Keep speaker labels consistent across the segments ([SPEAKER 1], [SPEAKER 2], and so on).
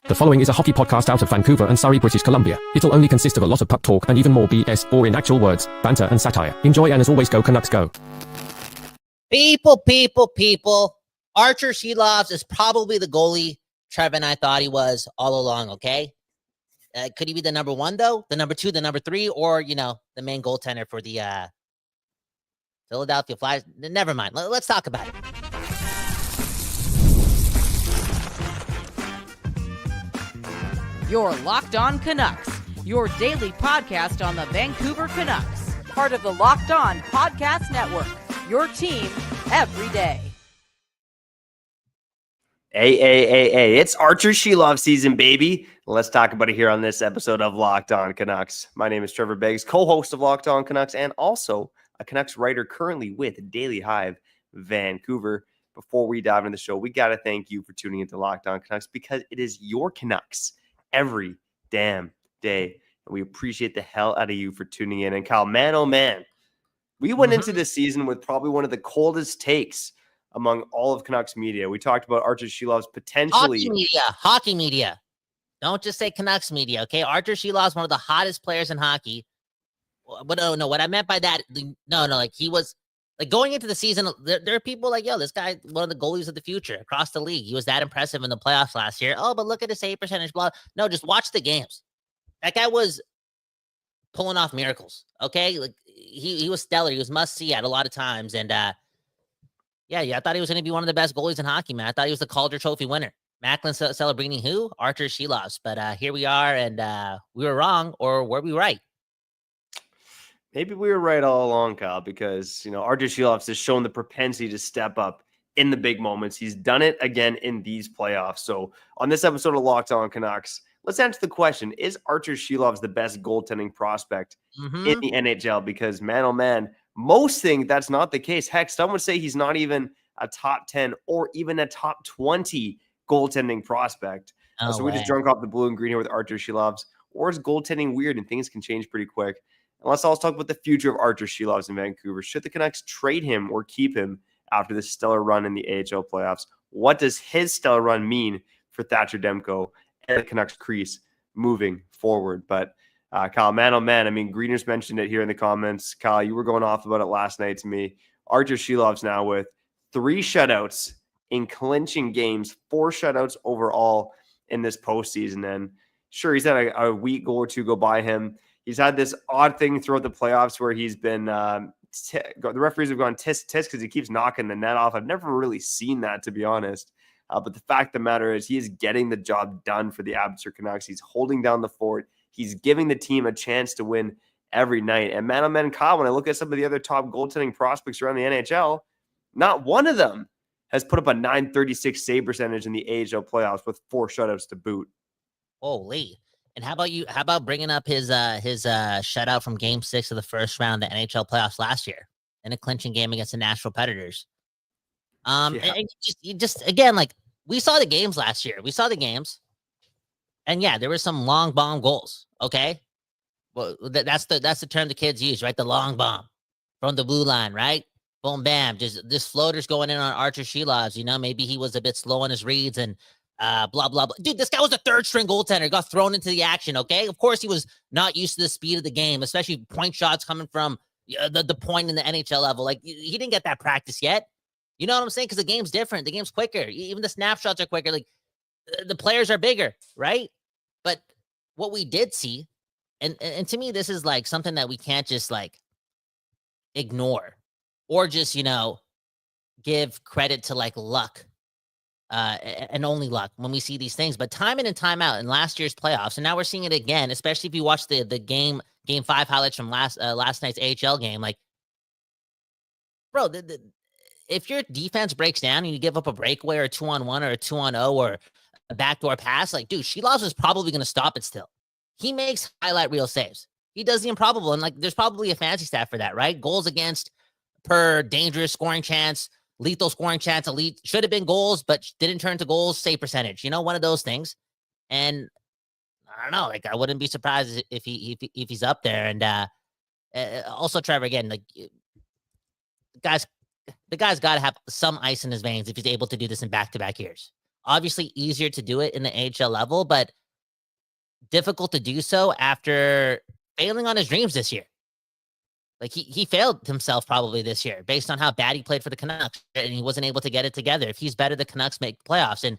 [SPEAKER 1] The following is a hockey podcast out of Vancouver and Surrey, British Columbia. It'll only consist of a lot of puck talk and even more BS, or in actual words, banter and satire. Enjoy, and as always, go Canucks go.
[SPEAKER 2] People. Arturs Silovs is probably the goalie Trevor and I thought he was all along, okay? Could he be the number one, though? The number two, the number three, or, the main goaltender for the Philadelphia Flyers? Never mind. Let's talk about it.
[SPEAKER 3] You're Locked On Canucks, your daily podcast on the Vancouver Canucks, part of the Locked On Podcast Network, your team every day.
[SPEAKER 4] Hey, it's Arturs Silovs season, baby. Let's talk about it here on this episode of Locked On Canucks. My name is Trevor Beggs, co-host of Locked On Canucks, and also a Canucks writer currently with Daily Hive Vancouver. Before we dive into the show, we got to thank you for tuning into Locked On Canucks because it is your Canucks every damn day. And we appreciate the hell out of you for tuning in. And Kyle, man, oh man, we went into this season with probably one of the coldest takes among all of Canucks media. We talked about Arturs Silovs potentially.
[SPEAKER 2] Hockey media. Don't just say Canucks media, okay? Arturs Silovs, one of the hottest players in hockey. But no, what I meant by that, like he was, like going into the season, there are people like, yo, this guy, one of the goalies of the future across the league. He was that impressive in the playoffs last year. Oh, but look at his save percentage, blah. No, just watch the games. That guy was pulling off miracles, okay? Like he was stellar. He was must-see at a lot of times. And, I thought he was going to be one of the best goalies in hockey, man. I thought he was the Calder Trophy winner. Macklin celebrating who? Arturs Silovs. But here we are, and we were wrong, or were we right?
[SPEAKER 4] Maybe we were right all along, Kyle, because, Arturs Silovs has shown the propensity to step up in the big moments. He's done it again in these playoffs. So on this episode of Locked On Canucks, let's answer the question, is Arturs Silovs the best goaltending prospect in the NHL? Because, man, oh man, most think that's not the case. Heck, some would say he's not even a top 10 or even a top 20 goaltending prospect. So we just drunk off the blue and green here with Arturs Silovs. Or is goaltending weird and things can change pretty quick? And let's also talk about the future of Arturs Silovs in Vancouver. Should the Canucks trade him or keep him after this stellar run in the AHL playoffs? What does his stellar run mean for Thatcher Demko and the Canucks crease moving forward? But Kyle, man, oh man, I mean, Greeners mentioned it here in the comments. Kyle, you were going off about it last night to me. Arturs Silovs now with 3 shutouts in clinching games, 4 shutouts overall in this postseason. And sure, he's had a week goal or two go by him. He's had this odd thing throughout the playoffs where he's been the referees have gone tisk because he keeps knocking the net off. I've never really seen that, to be honest. But the fact of the matter is he is getting the job done for the Abbotsford Canucks. He's holding down the fort. He's giving the team a chance to win every night. And man, oh man, Kyle, when I look at some of the other top goaltending prospects around the NHL, not one of them has put up a .936 save percentage in the AHL playoffs with 4 shutouts to boot.
[SPEAKER 2] Holy. And how about bringing up his shutout from Game 6 of the first round of the NHL playoffs last year in a clinching game against the Nashville Predators? And just again, like we saw the games last year. We saw the games, and yeah, there were some long bomb goals. Okay, well that's the term the kids use, right? The long bomb from the blue line, right? Boom, bam, just floaters going in on Arturs Silovs. Maybe he was a bit slow on his reads and. Blah, blah, blah. Dude, this guy was a third-string goaltender. Got thrown into the action, okay? Of course, he was not used to the speed of the game, especially point shots coming from the point in the NHL level. Like, he didn't get that practice yet. You know what I'm saying? Because the game's different. The game's quicker. Even the snapshots are quicker. Like, the players are bigger, right? But what we did see, and to me, this is, like, something that we can't just, like, ignore or just, give credit to, like, luck. And only luck when we see these things, but time in and time out in last year's playoffs, and now we're seeing it again, especially if you watch the game 5 highlights from last night's AHL game. Like, bro, if your defense breaks down and you give up a breakaway or a 2-on-1 or a 2-on-0 or a backdoor pass, like, dude, Silovs is probably going to stop it still. He makes highlight reel saves. He does the improbable, and like, there's probably a fancy stat for that, right? Goals against per dangerous scoring chance. Lethal scoring chance, elite, should have been goals, but didn't turn to goals, save percentage. One of those things. And I don't know, like I wouldn't be surprised if he's up there. And also, Trevor, again, like the guy's got to have some ice in his veins if he's able to do this in back-to-back years. Obviously easier to do it in the AHL level, but difficult to do so after failing on his dreams this year. Like he failed himself probably this year based on how bad he played for the Canucks, and he wasn't able to get it together. If he's better, the Canucks make playoffs, and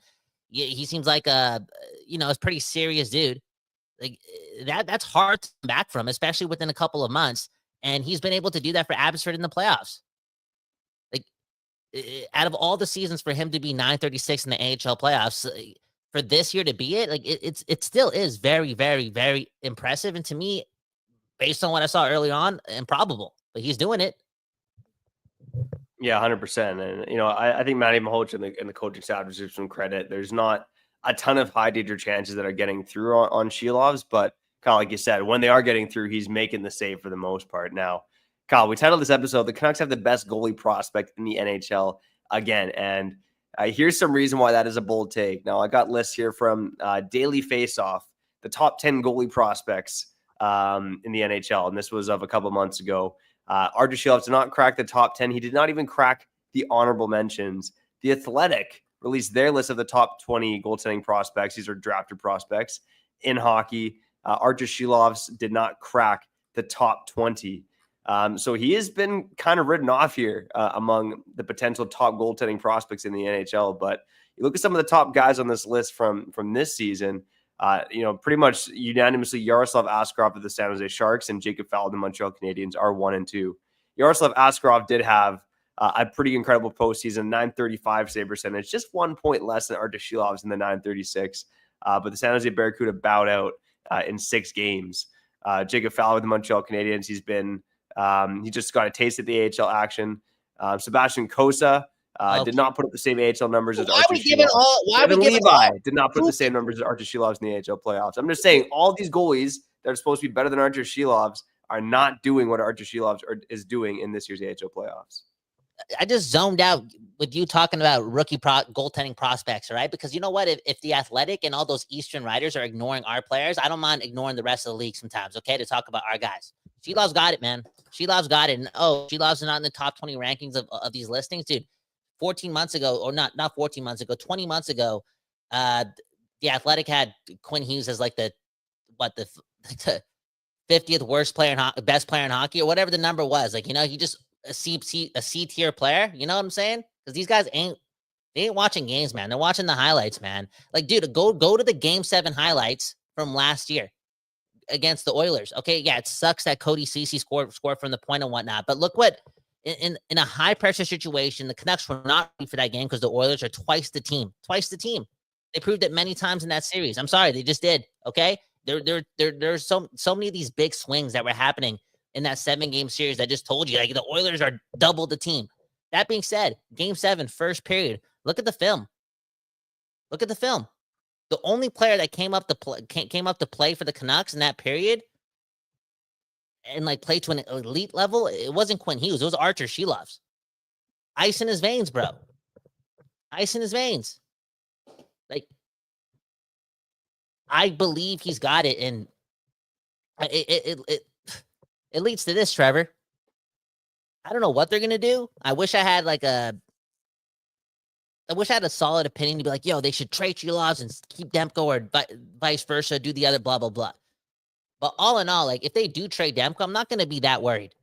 [SPEAKER 2] he seems like a pretty serious dude. Like that's hard to come back from, especially within a couple of months. And he's been able to do that for Abbotsford in the playoffs. Like out of all the seasons for him to be 936 in the AHL playoffs, for this year to be it, like it still is very, very, very impressive. And to me, based on what I saw early on, improbable, but he's doing it.
[SPEAKER 4] Yeah, 100%. And, I think Matty Mahoch and the coaching staff deserve some credit. There's not a ton of high danger chances that are getting through on Silovs, but Kyle, like you said, when they are getting through, he's making the save for the most part. Now, Kyle, we titled this episode, "The Canucks have the best goalie prospect in the NHL again." And here's some reason why that is a bold take. Now, I got lists here from Daily Faceoff, the top 10 goalie prospects in the NHL, and this was of a couple months ago. Arturs Silovs did not crack the top 10. He did not even crack the honorable mentions. The Athletic released their list of the top 20 goaltending prospects. These are drafted prospects in hockey. Arturs Silovs did not crack the top 20. So he has been kind of written off here among the potential top goaltending prospects in the NHL. But you look at some of the top guys on this list from this season, pretty much unanimously, Yaroslav Askarov of the San Jose Sharks and Jacob Fowler of the Montreal Canadiens are 1 and 2. Yaroslav Askarov did have a pretty incredible postseason, 935 save percentage, just 1 point less than Arturs Silovs in the 936. But the San Jose Barracuda bowed out in 6 games. Jacob Fowler of the Montreal Canadiens, he just got a taste of the AHL action. Sebastian Cossa did not put up the same AHL numbers as Arturs Silovs. Evan Levi did not put the same numbers as Arturs Silovs in the AHL playoffs. I'm just saying, all these goalies that are supposed to be better than Arturs Silovs are not doing what Arturs Silovs is doing in this year's AHL playoffs.
[SPEAKER 2] I just zoned out with you talking about rookie goaltending prospects, all right? Because you know what? If the Athletic and all those Eastern writers are ignoring our players, I don't mind ignoring the rest of the league sometimes, okay, to talk about our guys. Silovs got it, man. Silovs got it. And, Silovs is not in the top 20 rankings of these listings. Dude, 14 months ago, or not 14 months ago, 20 months ago, the Athletic had Quinn Hughes as like the 50th worst player best player in hockey, or whatever the number was. Like, he just a C tier player. You know what I'm saying? Because these guys ain't watching games, man. They're watching the highlights, man. Like, dude, go to the Game 7 highlights from last year against the Oilers. Okay, yeah, it sucks that Cody Ceci scored from the point and whatnot. But look what in a high pressure situation, the Canucks were not ready for that game because the Oilers are twice the team. They proved it many times in that series. I'm sorry, they just did. Okay, there's so many of these big swings that were happening in that 7-game series. I just told you, like, the Oilers are double the team. That being said, Game 7, first period. Look at the film. The only player that came up to play for the Canucks in that period and like play to an elite level, it wasn't Quinn Hughes. It was Arturs Silovs. Ice in his veins, bro. Ice in his veins. Like, I believe he's got it, and it leads to this, Trevor. I don't know what they're gonna do. I wish I had a solid opinion to be like, yo, they should trade Silovs and keep Demko, or vice versa, do the other blah, blah, blah. But all in all, like, if they do trade Demko, I'm not going to be that worried.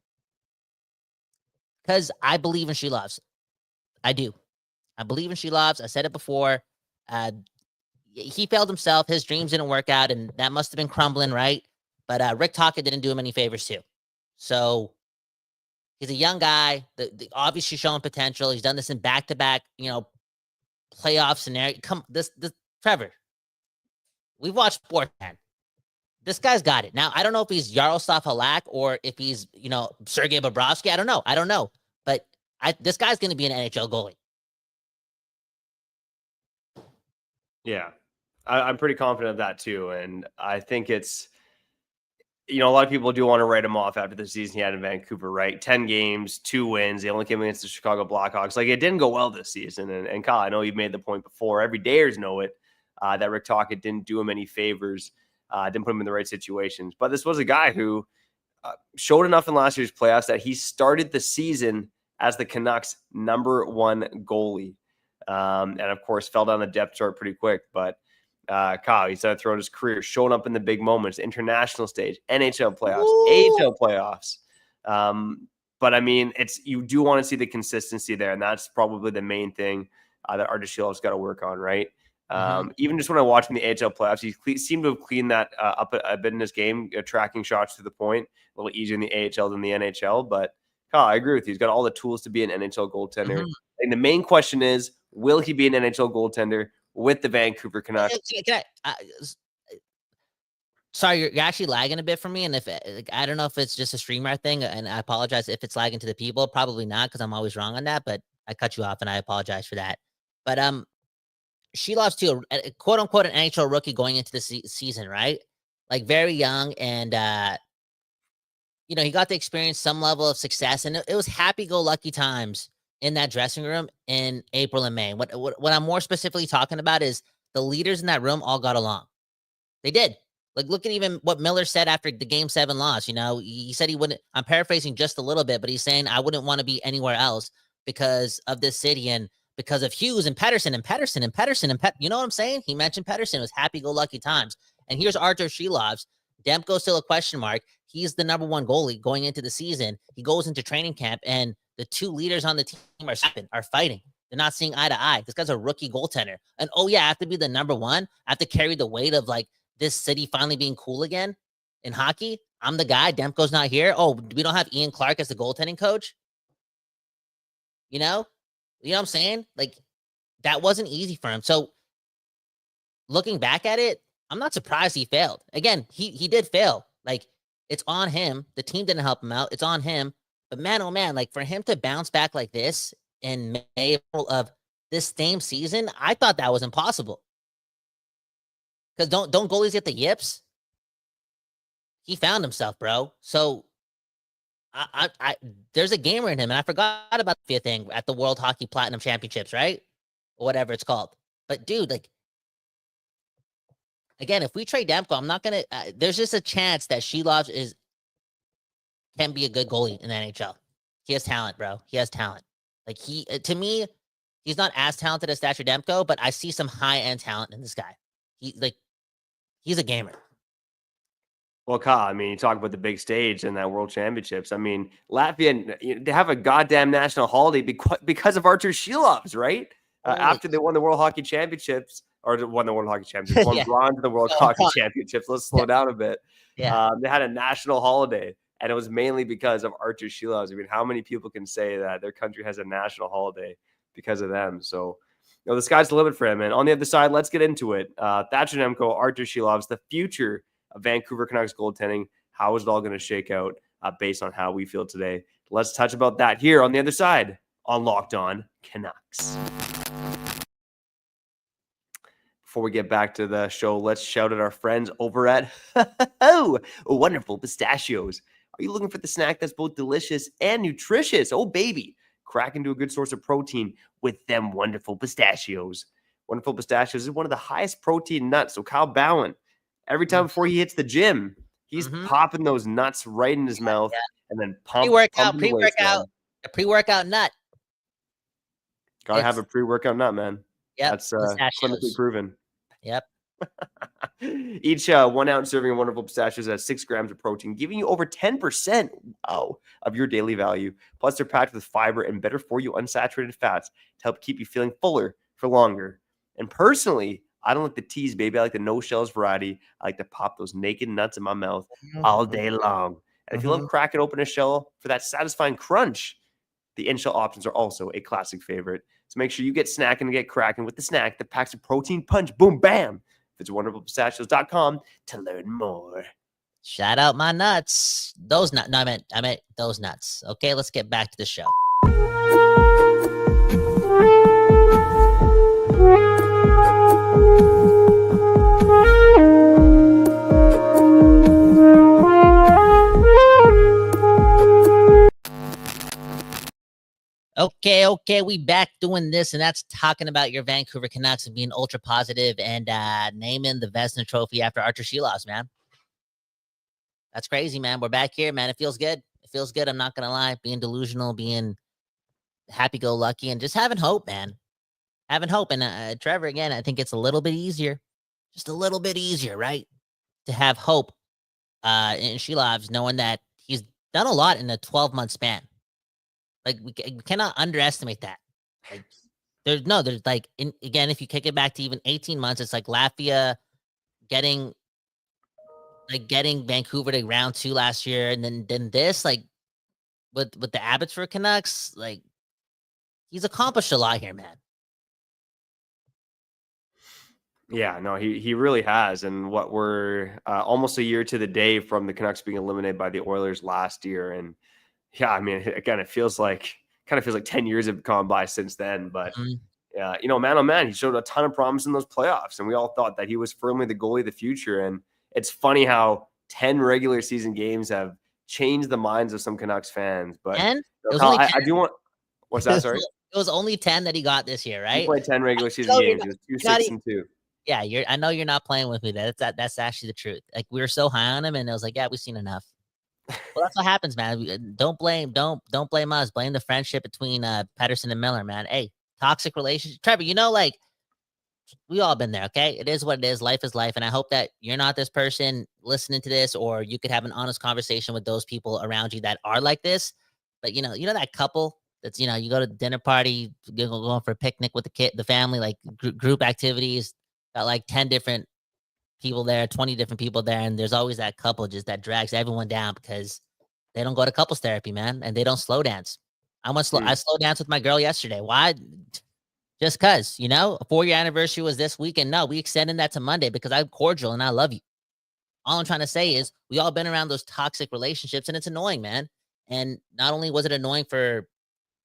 [SPEAKER 2] Because I believe in Silovs. I do. I believe in Silovs. I said it before. He failed himself. His dreams didn't work out, and that must have been crumbling, right? But Rick Tocchet didn't do him any favors, too. So he's a young guy, obviously showing potential. He's done this in back-to-back, playoff scenario. This Trevor, we've watched sports, man. This guy's got it. Now, I don't know if he's Yaroslav Halak or if he's, Sergei Bobrovsky. I don't know. But this guy's going to be an NHL goalie.
[SPEAKER 4] Yeah, I'm pretty confident of that too. And I think it's, a lot of people do want to write him off after the season he had in Vancouver, right? 10 games, 2 wins. They only came against the Chicago Blackhawks. Like, it didn't go well this season. And Kyle, I know you've made the point before. Every Dayers know it, that Rick Tocchet didn't do him any favors, didn't put him in the right situations. But this was a guy who showed enough in last year's playoffs that he started the season as the Canucks' #1 goalie. And of course, fell down the depth chart pretty quick. But Kyle, he's done throughout his career, showing up in the big moments, international stage, NHL playoffs, AHL playoffs. But I mean, you do want to see the consistency there, and that's probably the main thing that Arturs Silovs got to work on, right? Even just when I watched in the AHL playoffs, he seemed to have cleaned that up a bit in his game, tracking shots to the point, a little easier in the AHL than the NHL. But Kyle, I agree with you. He's got all the tools to be an NHL goaltender. And the main question is, will he be an NHL goaltender with the Vancouver Canucks?
[SPEAKER 2] Sorry, you're actually lagging a bit for me. And if I don't know if it's just a streamer thing, and I apologize if it's lagging to the people. Probably not, because I'm always wrong on that. But I cut you off, and I apologize for that. But Silovs too, quote unquote, an NHL rookie going into the season, right? Like very young, and he got to experience some level of success, and it was happy-go-lucky times in that dressing room in April and May. What I'm more specifically talking about is the leaders in that room all got along. They did. Like, look at even what Miller said after the Game 7 loss. He said he wouldn't. I'm paraphrasing just a little bit, but he's saying, I wouldn't want to be anywhere else because of this city and because of Hughes and Pettersson. You know what I'm saying? He mentioned Pettersson. It was happy-go-lucky times. And here's Arturs Silovs. Demko's still a question mark. He's the number one goalie going into the season. He goes into training camp, and the two leaders on the team are fighting. They're not seeing eye to eye. This guy's a rookie goaltender. And, I have to be the number one. I have to carry the weight of, like, this city finally being cool again in hockey. I'm the guy. Demko's not here. Oh, we don't have Ian Clark as the goaltending coach. You know what I'm saying? Like, that wasn't easy for him. So looking back at it, I'm not surprised he failed. Again, he did fail. Like, it's on him. The team didn't help him out. It's on him. But man, oh man, like, for him to bounce back like this in May of this same season, I thought that was impossible. Because don't goalies get the yips? He found himself, bro. So I there's a gamer in him, and I forgot about the thing at the World Hockey Platinum Championships, right? Or whatever it's called. But dude, like, again, if we trade Demko, I'm not gonna. There's just a chance that Silovs can be a good goalie in the NHL. He has talent, bro. He has talent. Like, to me, he's not as talented as Thatcher Demko, but I see some high end talent in this guy. He's a gamer.
[SPEAKER 4] Well, Kyle, I mean, you talk about the big stage and that World Championships. I mean, Latvia, they have a goddamn national holiday because of Arturs Silovs, right? After they won the World Hockey Championships, or won the World Hockey Championships, won bronze in the World Hockey Championships. Let's slow down a bit.
[SPEAKER 2] Yeah.
[SPEAKER 4] They had a national holiday, and it was mainly because of Arturs Silovs. I mean, how many people can say that their country has a national holiday because of them? So, the sky's the limit for him. And on the other side, let's get into it. Thatcher Demko, Arturs Silovs, the future of Vancouver Canucks goaltending. How is it all going to shake out based on how we feel today? Let's touch about that here on the other side on Locked On Canucks. Before we get back to the show, let's shout at our friends over at Wonderful Pistachios. Are you looking for the snack that's both delicious and nutritious? Oh, baby. Crack into a good source of protein with them wonderful pistachios. Wonderful Pistachios is one of the highest protein nuts. So Kyle Bhawan, every time before he hits the gym, he's popping those nuts right in his mouth and then pumping
[SPEAKER 2] a pre-workout nut.
[SPEAKER 4] Gotta have a pre-workout nut, man.
[SPEAKER 2] Yeah,
[SPEAKER 4] that's clinically proven.
[SPEAKER 2] Yep.
[SPEAKER 4] Each 1 ounce serving of Wonderful Pistachios has 6 grams of protein, giving you over 10% of your daily value. Plus, they're packed with fiber and better for you unsaturated fats to help keep you feeling fuller for longer. And personally, I don't like the tease, baby. I like the no shells variety. I like to pop those naked nuts in my mouth all day long. And if you love cracking open a shell for that satisfying crunch, the in-shell options are also a classic favorite. So make sure you get snacking and get cracking with the snack that packs a protein punch. Boom, bam. Visit wonderfulpistachios.com to learn more.
[SPEAKER 2] Shout out my nuts. Those nuts. No, I meant those nuts. Okay, let's get back to the show. Okay, we back doing this, and that's talking about your Vancouver Canucks and being ultra positive and naming the Vezina Trophy after Arturs Silovs, man. That's crazy, man. We're back here, man. It feels good. It feels good. I'm not gonna lie. Being delusional, being happy-go-lucky, and just having hope, man. having hope. And Trevor, again, I think it's a little bit easier, just a little bit easier, right, to have hope in Silovs, knowing that he's done a lot in a 12-month span. Like we cannot underestimate that. Like there's like again, if you kick it back to even 18 months, it's like Latvia getting Vancouver to round 2 last year, and then this, like with the Abbotsford Canucks, like he's accomplished a lot here, man.
[SPEAKER 4] Yeah, no, he really has. And what we're almost a year to the day from the Canucks being eliminated by the Oilers last year. And yeah, I mean, again, it feels like 10 years have gone by since then. But yeah, man, oh man, he showed a ton of promise in those playoffs, and we all thought that he was firmly the goalie of the future. And it's funny how 10 regular season games have changed the minds of some Canucks fans. But Kyle, I do want. What's that? Sorry,
[SPEAKER 2] it was only 10 that he got this year, right?
[SPEAKER 4] He played 10 regular season games. He was 2-6-2.
[SPEAKER 2] Yeah, I know you're not playing with me. That's actually the truth. Like we were so high on him, and I was like, yeah, we've seen enough. Well, that's what happens, man. Don't blame us. Blame the friendship between Pettersson and Miller, man. Hey, toxic relationship. Trevor, like we all been there. Okay, it is what it is. Life is life, and I hope that you're not this person listening to this, or you could have an honest conversation with those people around you that are like this. But that couple that's you go to the dinner party, going for a picnic with the family, like group activities. Got like 10 different people there, 20 different people there. And there's always that couple just that drags everyone down because they don't go to couples therapy, man. And they don't slow dance. I slow dance with my girl yesterday. Why? Just because, a 4-year anniversary was this weekend. No, we extended that to Monday because I'm cordial and I love you. All I'm trying to say is we all been around those toxic relationships and it's annoying, man. And not only was it annoying for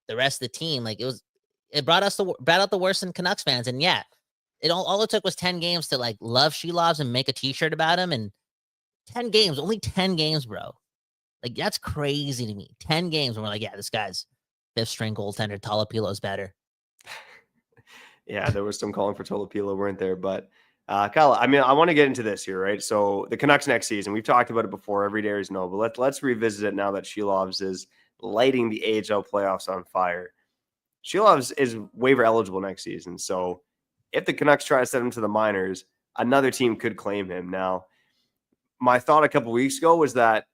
[SPEAKER 2] the rest of the team, like it brought out the worst in Canucks fans. And yeah, all it took was 10 games to like love Silovs and make a t-shirt about him. And 10 games, only 10 games, bro. Like that's crazy to me. 10 games and we're like, yeah, this guy's 5th string goaltender. Tolapilo's better.
[SPEAKER 4] Yeah, there was some calling for Tolopilo, weren't there? But Kyle, I mean, I want to get into this here, right? So the Canucks next season, we've talked about it before. Every day is no, but let's revisit it now that Silovs is lighting the AHL playoffs on fire. Silovs is waiver eligible next season, so if the Canucks try to send him to the minors, another team could claim him. Now, my thought a couple weeks ago was that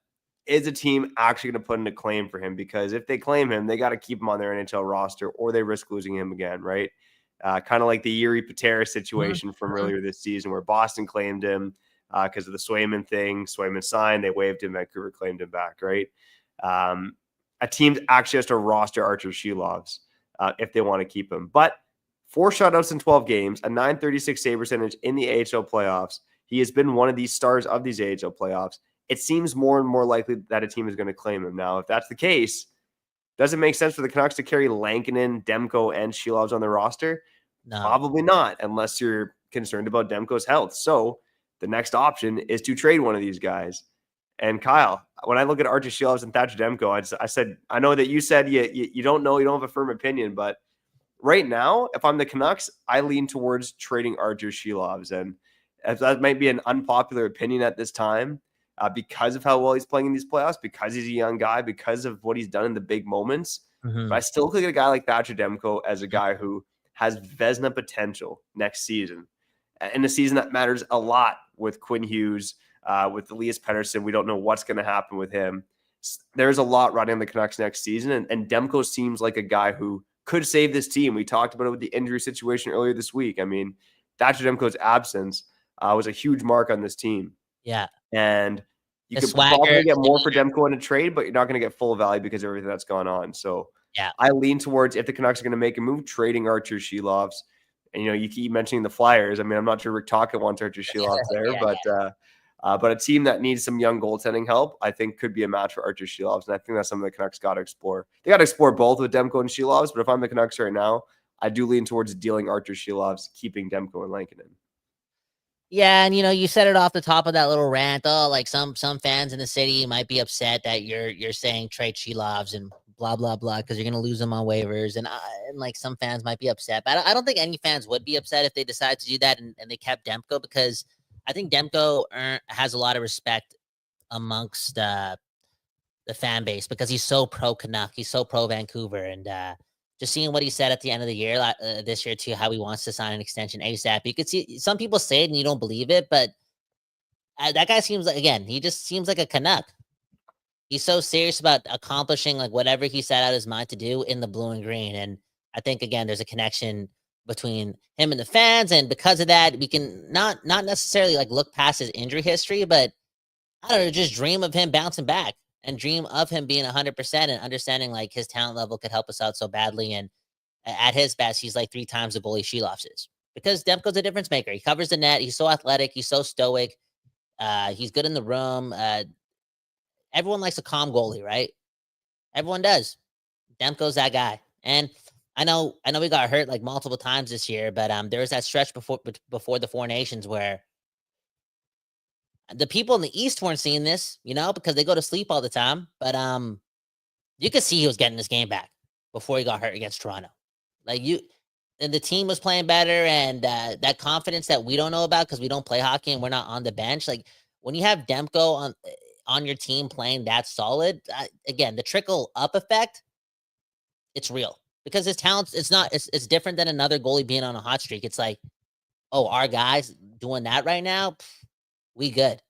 [SPEAKER 4] is a team actually going to put in a claim for him? Because if they claim him, they got to keep him on their NHL roster or they risk losing him again, right? Kind of like the Yuri Patera situation from earlier this season where Boston claimed him because of the Swayman thing. Swayman signed, they waived him, Vancouver claimed him back, right? A team actually has to roster Arturs Silovs if they want to keep him. But 4 shutouts in 12 games, a .936 save percentage in the AHL playoffs. He has been one of these stars of these AHL playoffs. It seems more and more likely that a team is going to claim him. Now, if that's the case, does it make sense for the Canucks to carry Lankinen, Demko, and Silovs on the roster?
[SPEAKER 2] No.
[SPEAKER 4] Probably not, unless you're concerned about Demko's health. So the next option is to trade one of these guys. And Kyle, when I look at Arturs Silovs and Thatcher Demko, I said, I know that you said you don't know, you don't have a firm opinion, but right now, if I'm the Canucks, I lean towards trading Arturs Silovs. And that might be an unpopular opinion at this time because of how well he's playing in these playoffs, because he's a young guy, because of what he's done in the big moments. But I still look at a guy like Thatcher Demko as a guy who has Vezina potential next season. In a season that matters a lot with Quinn Hughes, with Elias Pettersson. We don't know what's going to happen with him. There's a lot riding on the Canucks next season. And Demko seems like a guy who could save this team. We talked about it with the injury situation earlier this week. I mean, Thatcher Demko's absence was a huge mark on this team.
[SPEAKER 2] Yeah.
[SPEAKER 4] And you could probably get more for Demko in a trade, but you're not going to get full value because of everything that's gone on. So
[SPEAKER 2] yeah,
[SPEAKER 4] I lean towards, if the Canucks are going to make a move, trading Arturs Silovs. And, you keep mentioning the Flyers. I mean, I'm not sure Rick Tocchet wants Arturs Silovs there, but a team that needs some young goaltending help, I think could be a match for Arturs Silovs. And I think that's something the Canucks got to explore. They got to explore both with Demko and Silovs, but if I'm the Canucks right now, I do lean towards dealing Arturs Silovs, keeping Demko and Lankinen.
[SPEAKER 2] Yeah, and you said it off the top of that little rant. Oh, like some fans in the city might be upset that you're saying trade Silovs and blah blah blah because you're gonna lose them on waivers, and like some fans might be upset. But I don't think any fans would be upset if they decide to do that and they kept Demko, because I think Demko has a lot of respect amongst the fan base because he's so pro Canuck, he's so pro Vancouver, and just seeing what he said at the end of the year this year too, how he wants to sign an extension ASAP. You could see some people say it and you don't believe it, but that guy seems like, again, he just seems like a Canuck. He's so serious about accomplishing like whatever he set out his mind to do in the blue and green. And I think, again, there's a connection between him and the fans. And because of that, we can not necessarily like look past his injury history, but I don't know, just dream of him bouncing back and dream of him being 100% and understanding like his talent level could help us out so badly. And at his best, he's like 3 times the goalie Silovs is, because Demko's a difference maker. He covers the net. He's so athletic. He's so stoic. He's good in the room. Everyone likes a calm goalie, right? Everyone does. Demko's that guy. And I know we got hurt like multiple times this year, but there was that stretch before the Four Nations where the people in the East weren't seeing this, because they go to sleep all the time. But you could see he was getting this game back before he got hurt against Toronto. And the team was playing better, and that confidence that we don't know about because we don't play hockey and we're not on the bench. Like when you have Demko on your team playing that solid, again, the trickle up effect, it's real. Because his talent, it's different than another goalie being on a hot streak. It's like, oh, our guys doing that right now, we good.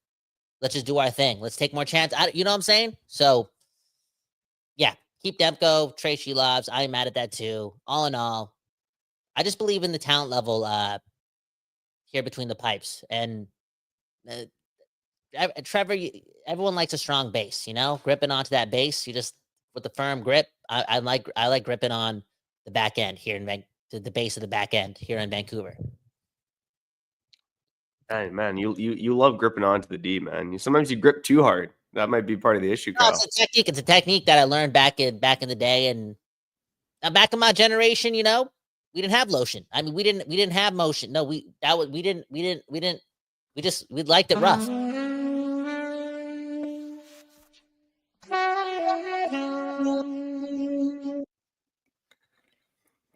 [SPEAKER 2] Let's just do our thing. Let's take more chance. You know what I'm saying? So, yeah, keep Demko, trade Silovs. I'm mad at that too. All in all, I just believe in the talent level here between the pipes. And Trevor, everyone likes a strong base, gripping onto that base. You just, with the firm grip, I like gripping on the back end here the base of the back end here in Vancouver.
[SPEAKER 4] Hey, man, you love gripping onto the D, man. Sometimes you grip too hard. That might be part of the issue, Kyle.
[SPEAKER 2] It's a technique. It's a technique that I learned back in the day, and back in my generation, we didn't have lotion. I mean, we didn't have motion. No, we liked it rough.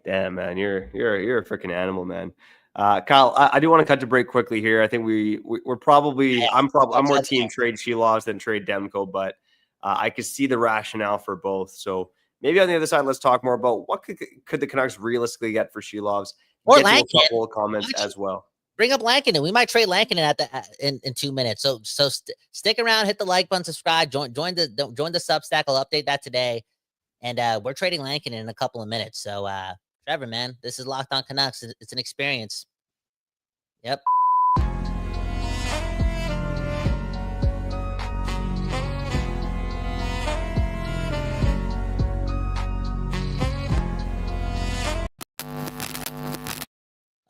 [SPEAKER 4] Damn, man, you're a freaking animal, man. Kyle, I do want to cut to break quickly here. I think we're probably I'm more team trade Silovs than trade Demko, but I could see the rationale for both. So maybe on the other side, let's talk more about what could the Canucks realistically get for Silovs.
[SPEAKER 2] Or
[SPEAKER 4] Get
[SPEAKER 2] Lankin.
[SPEAKER 4] a couple of comments as well.
[SPEAKER 2] Bring up Lankin, and we might trade Lankin in 2 minutes. So stick around, hit the like button, subscribe, join the Substack. I'll update that today, and we're trading Lankin in a couple of minutes. So Trevor, man, this is Locked On Canucks. It's an experience. Yep.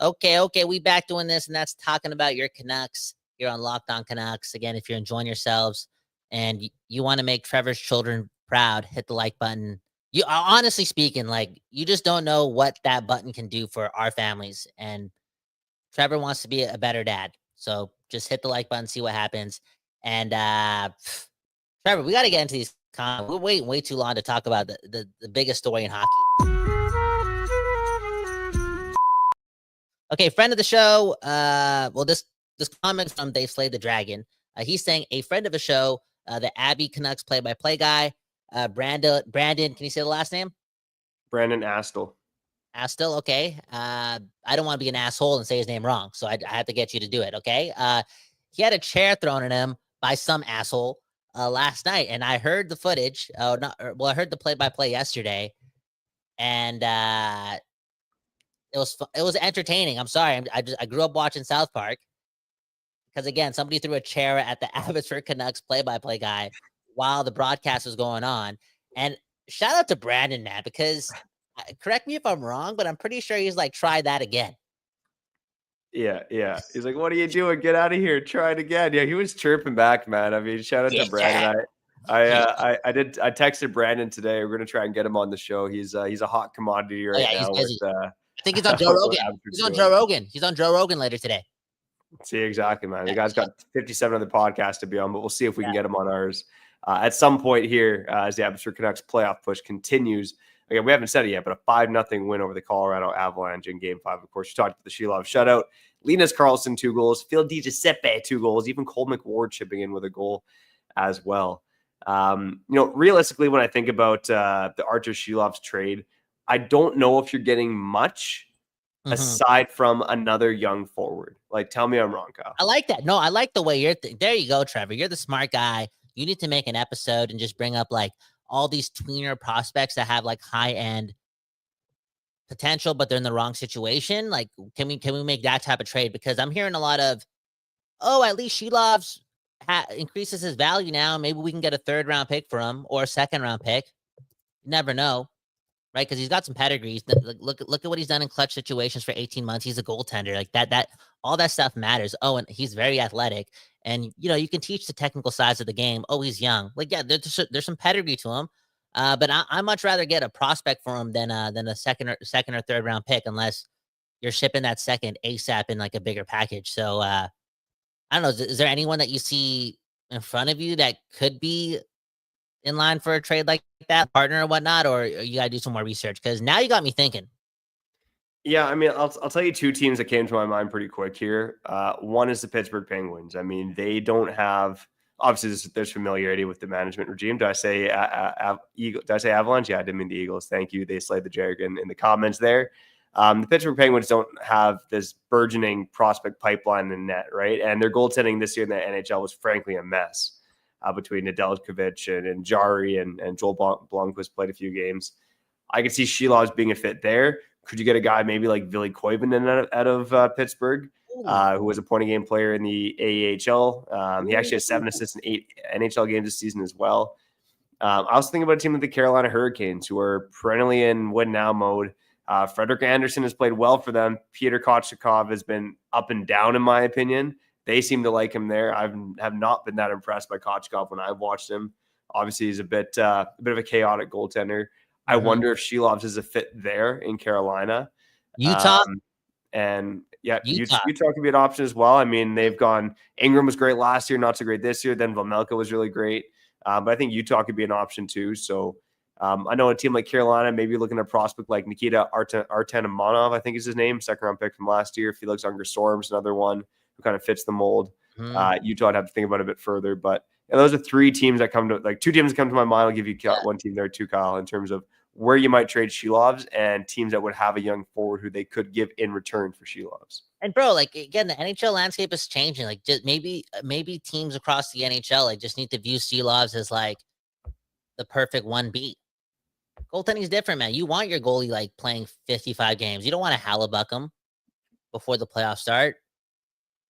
[SPEAKER 2] Okay, we back doing this, and that's talking about your Canucks here on Locked On Canucks. Again, if you're enjoying yourselves and you want to make Trevor's children proud, hit the like button. You honestly speaking, like, you just don't know what that button can do for our families, and Trevor wants to be a better dad. So just hit the like button, see what happens. And Trevor, we got to get into these comments. We're waiting way too long to talk about the biggest story in hockey. Okay, friend of the show. This comment from Dave Slade the Dragon. He's saying a friend of the show, the Abbey Canucks play-by-play guy, Brandon. Can you say the last name?
[SPEAKER 4] Brandon Astle.
[SPEAKER 2] Astle, okay. I don't want to be an asshole and say his name wrong, so I have to get you to do it, okay? He had a chair thrown at him by some asshole last night, and I heard the footage. I heard the play-by-play yesterday, and it was entertaining. I'm sorry. I grew up watching South Park because, again, somebody threw a chair at the Abbotsford Canucks play-by-play guy while the broadcast was going on. And shout out to Brandon, man, because correct me if I'm wrong, but I'm pretty sure he's like, try that again.
[SPEAKER 4] Yeah. He's like, what are you doing? Get out of here. Try it again. Yeah, he was chirping back, man. I mean, shout out to Brandon. I texted Brandon today. We're going to try and get him on the show. He's a hot commodity right now.
[SPEAKER 2] I think he's on Joe Rogan. He's on Joe Rogan later today.
[SPEAKER 4] See, exactly, man. The guy's got 57 other podcasts to be on, but we'll see if we can get him on ours at some point here as the Abbotsford Canucks playoff push continues. Again, we haven't said it yet, but a 5-0 win over the Colorado Avalanche in Game 5. Of course, you talked about the Silovs shutout. Linus Karlsson, 2 goals. Phil DiGiuseppe, 2 goals. Even Cole McWard chipping in with a goal as well. Realistically, when I think about the Arturs Silovs trade, I don't know if you're getting much aside from another young forward. Like, tell me I'm wrong, Kyle.
[SPEAKER 2] I like that. No, I like the way you're there you go, Trevor. You're the smart guy. You need to make an episode and just bring up like all these tweener prospects that have like high end potential, but they're in the wrong situation. Like, can we make that type of trade? Because I'm hearing a lot of, oh, at least Silovs increases his value now. Maybe we can get a 3rd round pick for him or a 2nd round pick. You never know, right? Because he's got some pedigree. Look at what he's done in clutch situations for 18 months. He's a goaltender. Like that all that stuff matters. Oh, and he's very athletic. And you can teach the technical sides of the game. Oh, he's young. Like, yeah, there's some pedigree to him. But I much rather get a prospect for him than a second or 3rd round pick, unless you're shipping that second ASAP in like a bigger package. So I don't know. Is there anyone that you see in front of you that could be in line for a trade like that, partner or whatnot, or you got to do some more research? Because now you got me thinking.
[SPEAKER 4] Yeah, I mean, I'll tell you 2 teams that came to my mind pretty quick here. One is the Pittsburgh Penguins. I mean, they don't have, obviously there's familiarity with the management regime. Did I say Avalanche? Yeah, I didn't mean the Eagles. Thank you. They slayed the jargon in the comments there. The Pittsburgh Penguins don't have this burgeoning prospect pipeline in net, right? And their goaltending this year in the NHL was frankly a mess between Nedeljkovic and Jari and Joel Blomqvist played a few games. I could see Silovs being a fit there. Could you get a guy maybe like Ville Koivunen out of Pittsburgh, who was a point-a-game player in the AHL? He actually has 7 assists in 8 NHL games this season as well. I also think about a team like the Carolina Hurricanes, who are perennially in win-now mode. Frederik Andersen has played well for them. Peter Kochetkov has been up and down, in my opinion. They seem to like him there. I have not been that impressed by Kochetkov when I've watched him. Obviously, he's a bit of a chaotic goaltender. I wonder if Silovs is a fit there in Carolina.
[SPEAKER 2] Utah.
[SPEAKER 4] And yeah, Utah could be an option as well. I mean, they've gone, Ingram was great last year, not so great this year. Then Vejmelka was really great. But I think Utah could be an option too. So I know a team like Carolina, maybe looking at a prospect like Nikita Artanamanov, I think is his name, 2nd round pick from last year. Felix Unger-Storm's another one who kind of fits the mold. Utah, I'd have to think about it a bit further. But those are 3 teams that come to, like 2 teams that come to my mind. I'll give you one team there too, Kyle, in terms of where you might trade Silovs and teams that would have a young forward who they could give in return for Silovs.
[SPEAKER 2] And bro, like again, the NHL landscape is changing. Like just maybe teams across the NHL like just need to view Silovs as like the perfect 1B. Goaltending is different, man. You want your goalie like playing 55 games. You don't want to Hallebuck him before the playoffs start,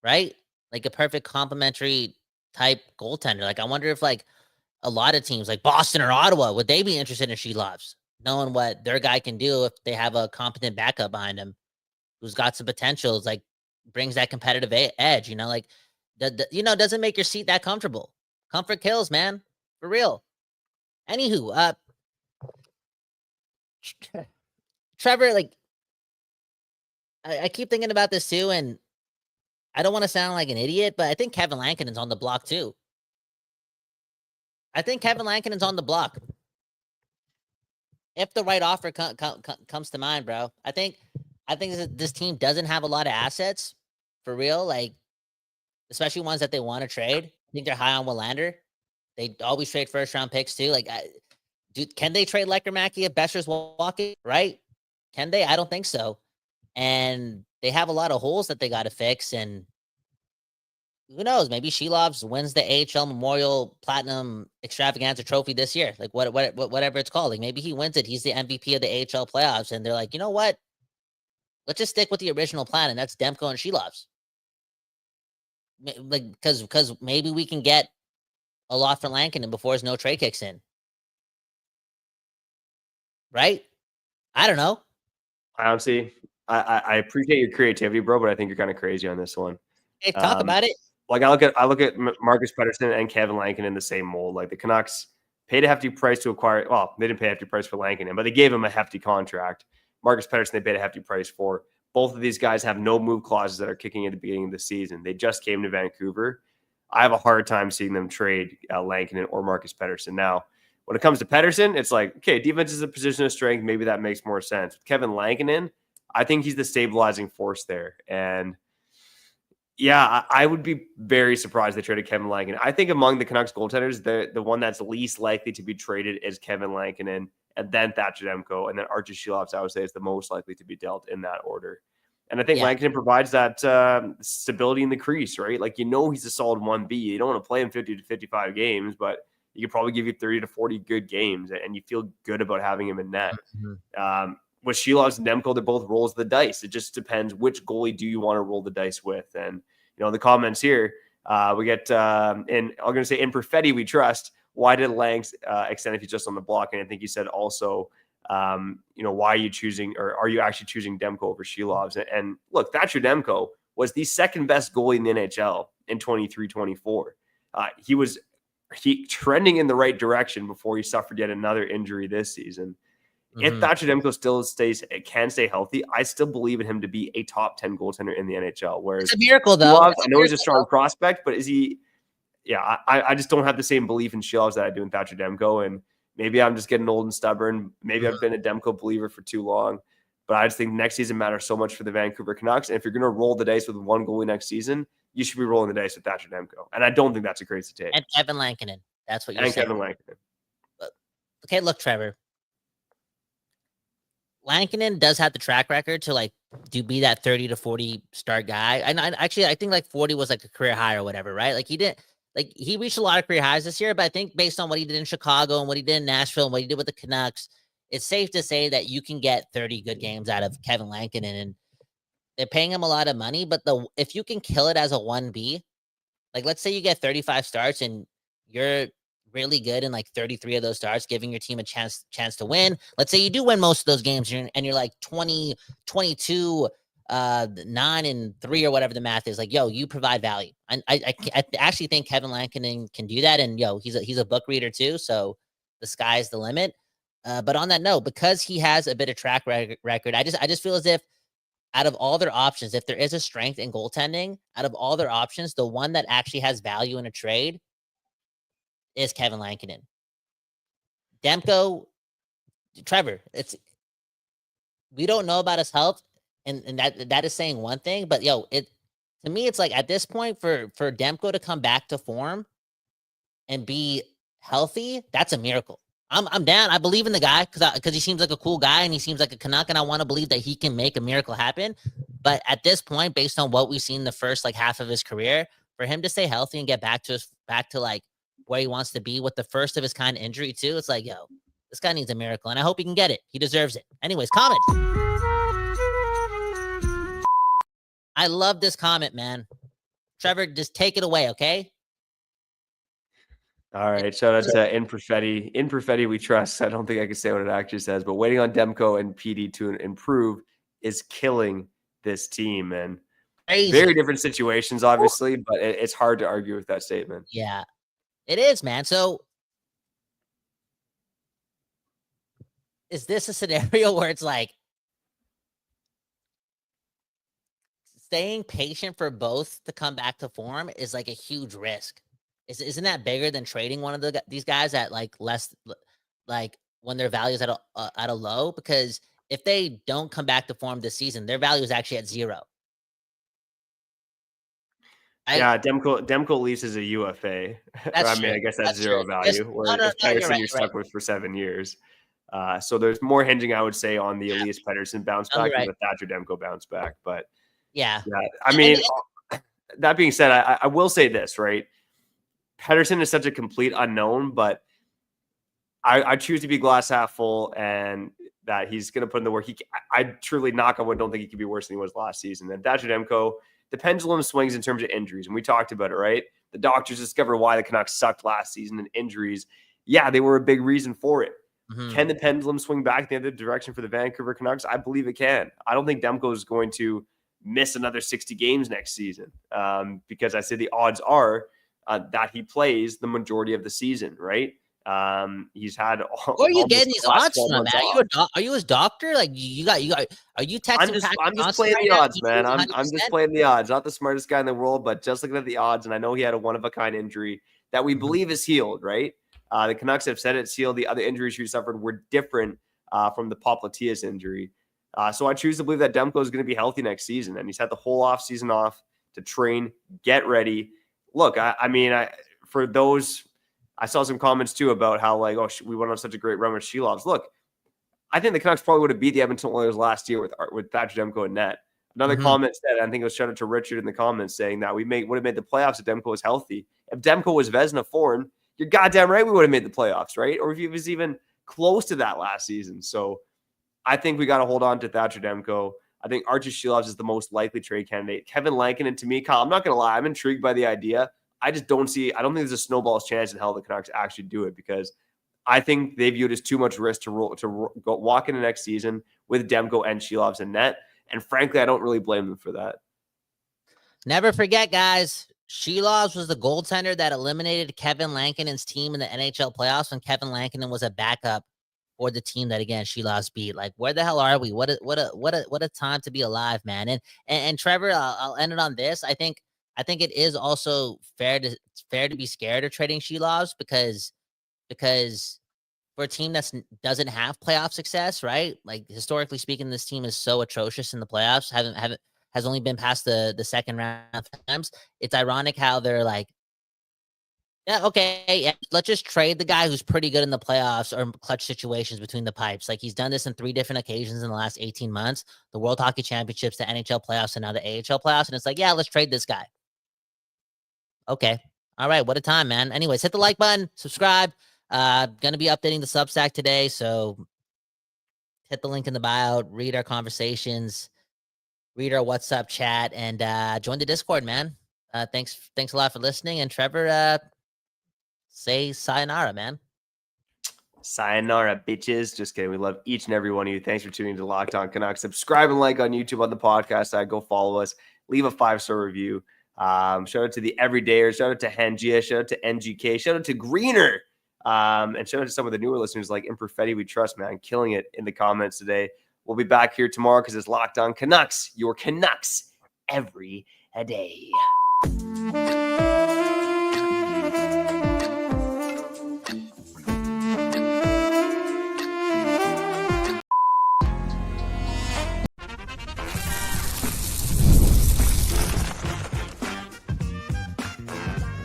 [SPEAKER 2] right? Like a perfect complementary type goaltender. Like I wonder if like a lot of teams like Boston or Ottawa, would they be interested in Silovs, knowing what their guy can do if they have a competent backup behind him who's got some potentials, like brings that competitive edge, like doesn't make your seat that comfortable. Comfort kills, man, for real. Anywho, Trevor, like I keep thinking about this too, and I don't want to sound like an idiot, but I think Kevin Lankinen's on the block too. I think Kevin Lankinen's on the block. If the right offer comes to mind, bro. I think this team doesn't have a lot of assets for real, like especially ones that they want to trade. I think they're high on Willander. They always trade 1st round picks too. Like, can they trade Lecker-Mackey if Besser's walking? Right? Can they? I don't think so. And they have a lot of holes that they got to fix. And who knows? Maybe Silovs wins the AHL Memorial Platinum Extravaganza Trophy this year. Like whatever it's called. Like maybe he wins it. He's the MVP of the AHL playoffs. And they're like, you know what? Let's just stick with the original plan, and that's Demko and Silovs. Like because maybe we can get a lot for Lankinen before his no trade kicks in. Right? I don't know.
[SPEAKER 4] Honestly, I appreciate your creativity, bro, but I think you're kind of crazy on this one.
[SPEAKER 2] Hey, talk about it.
[SPEAKER 4] Like I look at Marcus Pettersson and Kevin Lankinen in the same mold. Like the Canucks paid a hefty price to acquire. Well, they didn't pay a hefty price for Lankinen, but they gave him a hefty contract. Marcus Pettersson, they paid a hefty price for. Both of these guys have no move clauses that are kicking at the beginning of the season. They just came to Vancouver. I have a hard time seeing them trade Lankinen or Marcus Pettersson. Now, when it comes to Pettersson, it's like, okay, defense is a position of strength. Maybe that makes more sense. With Kevin Lankinen, I think he's the stabilizing force there. And yeah, I would be very surprised they traded Kevin Lankinen. I think among the Canucks goaltenders, the one that's least likely to be traded is Kevin Lankinen. and then Thatcher Demko, and then Arturs Silovs, I would say, is the most likely to be dealt in that order. And I think Lankinen provides that stability in the crease, right? Like, he's a solid 1B. You don't want to play him 50 to 55 games, but he could probably give you 30 to 40 good games, and you feel good about having him in net. With Silovs and Demko, they're both rolls of the dice. It just depends which goalie do you want to roll the dice with. And, the comments here, we get, I'm going to say, in Perfetti we trust. Why did Langs extend if he's just on the block? And I think he said also, why are you choosing, or are you actually choosing Demko over Silovs? And look, Thatcher Demko was the second best goalie in the NHL in 23-24. He was trending in the right direction before he suffered yet another injury this season. If Thatcher Demko still can stay healthy, I still believe in him to be a top 10 goaltender in the NHL. Whereas
[SPEAKER 2] it's a miracle, though.
[SPEAKER 4] I know he's a strong prospect, but is he? Yeah, I just don't have the same belief in Silovs that I do in Thatcher Demko, and maybe I'm just getting old and stubborn. Maybe I've been a Demko believer for too long, but I just think next season matters so much for the Vancouver Canucks. And if you're going to roll the dice with one goalie next season, you should be rolling the dice with Thatcher Demko. And I don't think that's a crazy take.
[SPEAKER 2] And Kevin Lankinen. That's what you're saying.
[SPEAKER 4] Kevin Lankinen.
[SPEAKER 2] Okay, look, Trevor. Lankinen does have the track record to be that 30 to 40 start guy. And I think 40 was a career high or whatever, right? He reached a lot of career highs this year, but I think based on what he did in Chicago and what he did in Nashville and what he did with the Canucks, it's safe to say that you can get 30 good games out of Kevin Lankinen, and they're paying him a lot of money. But if you can kill it as a 1B, let's say you get 35 starts and you're really good in 33 of those starts, giving your team a chance to win. Let's say you do win most of those games and you're 20, 22, 9 and 3 or whatever the math is. You provide value. And I actually think Kevin Lankinen can do that. And he's a book reader too. So the sky's the limit. But on that note, because he has a bit of track record, I just feel as if out of all their options, if there is a strength in goaltending, out of all their options, the one that actually has value in a trade is Kevin Lankinen. Demko, Trevor, we don't know about his health, and that is saying one thing, but to me, it's at this point for Demko to come back to form and be healthy, that's a miracle. I'm down. I believe in the guy because he seems like a cool guy and he seems like a Canuck, and I want to believe that he can make a miracle happen. But at this point, based on what we've seen the first half of his career, for him to stay healthy and get back to where he wants to be with the first of his kind of injury too, it's this guy needs a miracle, and I hope he can get it. He deserves it. Anyways, comment. I love this comment, man. Trevor, just take it away, okay?
[SPEAKER 4] All right. Shout out to In Perfetti. In Perfetti we trust. I don't think I can say what it actually says, but waiting on Demko and PD to improve is killing this team. And very different situations, obviously, but it's hard to argue with that statement.
[SPEAKER 2] Yeah, it is, man. So is this a scenario where it's staying patient for both to come back to form is a huge risk? Isn't that bigger than trading one of these guys at less, when their value is at a low? Because if they don't come back to form this season, their value is actually at 0.
[SPEAKER 4] Demko leaves as a UFA. I guess that's 0 value. Where Pedersen you're stuck with for 7 years. So there's more hinging, I would say, on the Elias Pettersson bounce back than the Thatcher Demko bounce back. But
[SPEAKER 2] yeah.
[SPEAKER 4] I mean, that being said, I will say this, right? Pedersen is such a complete unknown, but I choose to be glass half full and that he's going to put in the work. I truly, knock on wood, don't think he could be worse than he was last season. And Thatcher Demko, the pendulum swings in terms of injuries, and we talked about it, right? The doctors discovered why the Canucks sucked last season, and injuries, they were a big reason for it. Mm-hmm. Can the pendulum swing back the other direction for the Vancouver Canucks? I believe it can. I don't think Demko is going to miss another 60 games next season because I say the odds are that he plays the majority of the season, right? He's had.
[SPEAKER 2] Where are you getting these odds from, man? Are you his doctor? Are you texting?
[SPEAKER 4] I'm just playing the odds, man. I'm just playing the odds. Not the smartest guy in the world, but just looking at the odds, and I know he had a one-of-a-kind injury that we believe is healed, right? The Canucks have said it's healed. The other injuries he suffered were different from the Poplatias injury. So I choose to believe that Demko is going to be healthy next season, and he's had the whole offseason off to train, get ready. Look, for those, I saw some comments too about how we went on such a great run with Silovs. Look, I think the Canucks probably would have beat the Edmonton Oilers last year with Thatcher Demko and net. Another comment said, I think it was shout out to Richard in the comments saying that we would have made the playoffs if Demko was healthy. If Demko was Vezina form, you're goddamn right we would have made the playoffs, right? Or if he was even close to that last season. So I think we got to hold on to Thatcher Demko. I think Arturs Silovs is the most likely trade candidate. Kevin Lankinen, to me, Kyle, I'm not going to lie, I'm intrigued by the idea. I don't think there's a snowball's chance in hell the Canucks actually do it, because I think they view it as too much risk to go walk into next season with Demko and Silovs in net. And frankly, I don't really blame them for that.
[SPEAKER 2] Never forget, guys, Silovs was the goaltender that eliminated Kevin Lankinen's team in the NHL playoffs when Kevin Lankinen was a backup for the team that, again, Silovs beat. Like, where the hell are we? What a time to be alive, man. And Trevor, I'll end it on this. I think it is also fair to be scared of trading Silovs because for a team that doesn't have playoff success, right? Like, historically speaking, this team is so atrocious in the playoffs. Has only been past the second round times. It's ironic how they're like, yeah, okay, yeah, let's just trade the guy who's pretty good in the playoffs or clutch situations between the pipes. Like, he's done this in 3 different occasions in the last 18 months: the World Hockey Championships, the NHL playoffs, and now the AHL playoffs. And it's like, yeah, let's trade this guy. Okay, all right, what a time, man. Anyways, hit the like button, subscribe. Gonna be updating the Substack today, so hit the link in the bio, read our conversations, read our WhatsApp chat, and join the Discord, man. Thanks a lot for listening. And Trevor, say sayonara, man.
[SPEAKER 4] Sayonara, bitches. Just kidding. We love each and every one of you. Thanks for tuning in to Locked On Canucks. Subscribe and like on YouTube, on the podcast side. Go follow us. Leave a 5-star review. Shout out to the Everydayers. Shout out to Hangia. Shout out to NGK. Shout out to Greener. And shout out to some of the newer listeners like Imperfetti. We trust, man. Killing it in the comments today. We'll be back here tomorrow because it's Locked On Canucks. Your Canucks every day.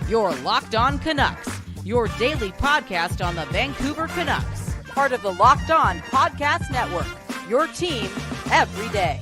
[SPEAKER 3] You're Locked On Canucks, your daily podcast on the Vancouver Canucks, part of the Locked On Podcast Network, your team every day.